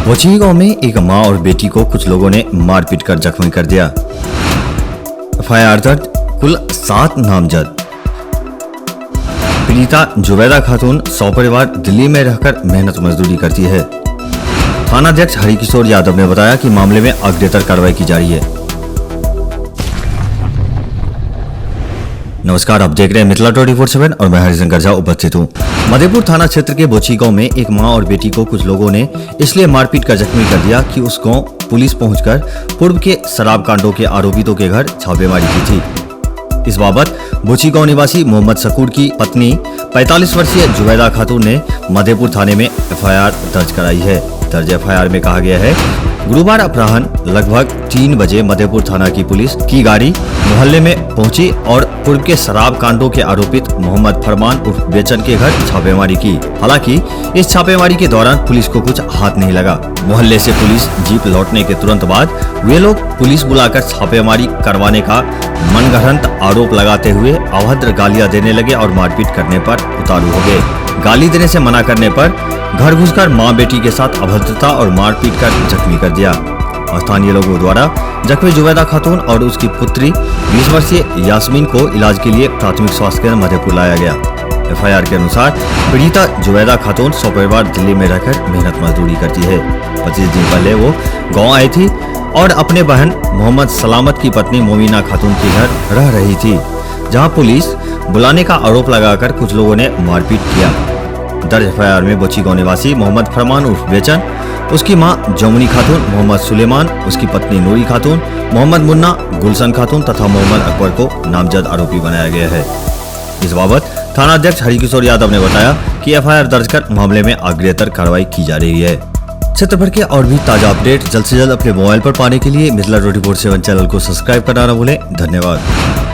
बोची गांव में एक मां और बेटी को कुछ लोगों ने मारपीट कर जख्मी कर दिया। एफआईआर दर्ज, कुल 7 नामजद। पीड़िता जुबैदा खातून सपरिवार दिल्ली में रहकर मेहनत मजदूरी करती है। थानाध्यक्ष हरिकिशोर यादव ने बताया कि मामले में अग्रेतर कार्रवाई की जा रही है। नमस्कार, आप देख रहे हैं मिथिला 24/7 और मैं हरिशंकर झा उपस्थित हूँ। मधेपुर थाना क्षेत्र के बोची गांव में एक मां और बेटी को कुछ लोगों ने इसलिए मारपीट कर जख्मी कर दिया कि उस गांव पुलिस पहुंचकर पूर्व के शराब कांडों के आरोपितों के घर छापेमारी की थी। इस बाबत बोची गांव निवासी मोहम्मद शकूर की पत्नी 45 वर्षीय जुबैदा खातून ने मधेपुर थाने में एफआईआर दर्ज कराई है। दर्ज एफआईआर में कहा गया है, गुरुवार अपराह्न लगभग 3 बजे मधेपुर थाना की पुलिस की गाड़ी मोहल्ले में पहुंची और पूर्व के शराब कांडों के आरोपित मोहम्मद फरमान उर्फ बेचन के घर छापेमारी की। हालांकि इस छापेमारी के दौरान पुलिस को कुछ हाथ नहीं लगा। मोहल्ले से पुलिस जीप लौटने के तुरंत बाद वे लोग पुलिस बुलाकर छापेमारी करवाने का मनगढ़ंत आरोप लगाते हुए अभद्र गालियां देने लगे और मारपीट करने पर उतारू हो गए। गाली देने से मना करने पर घर घुसकर मां बेटी के साथ अभद्रता और मारपीट कर जख्मी कर दिया। स्थानीय लोगों द्वारा जख्मी जुबैदा खातून और उसकी पुत्री 20 वर्षीय यास्मीन को इलाज के लिए प्राथमिक स्वास्थ्य केंद्र मधेपुर लाया गया। एफआईआर के अनुसार पीड़िता जुबैदा खातून सपरिवार दिल्ली में रहकर मेहनत मजदूरी करती है। 25 दिन पहले वो गाँव आई थी और अपने बहन मोहम्मद सलामत की पत्नी मोमिना खातून के घर रह रही थी, जहाँ पुलिस बुलाने का आरोप लगाकर कुछ लोगों ने मारपीट किया। दर्ज एफआईआर में बोची गांव निवासी मोहम्मद फरमान उर्फ बेचन, उसकी मां जमुनी खातून, मोहम्मद सुलेमान, उसकी पत्नी नूरी खातून, मोहम्मद मुन्ना, गुलशन खातून तथा मोहम्मद अकबर को नामजद आरोपी बनाया गया है। इस बाबत थानाध्यक्ष हरिकिशोर यादव ने बताया कि एफआईआर दर्ज कर मामले में अग्रेतर कार्रवाई की जा रही है। क्षेत्र भर के और भी ताजा अपडेट जल्द से जल्द अपने मोबाइल पर पाने के लिए मिथिला 24/7 चैनल को सब्सक्राइब करना न भूलें। धन्यवाद।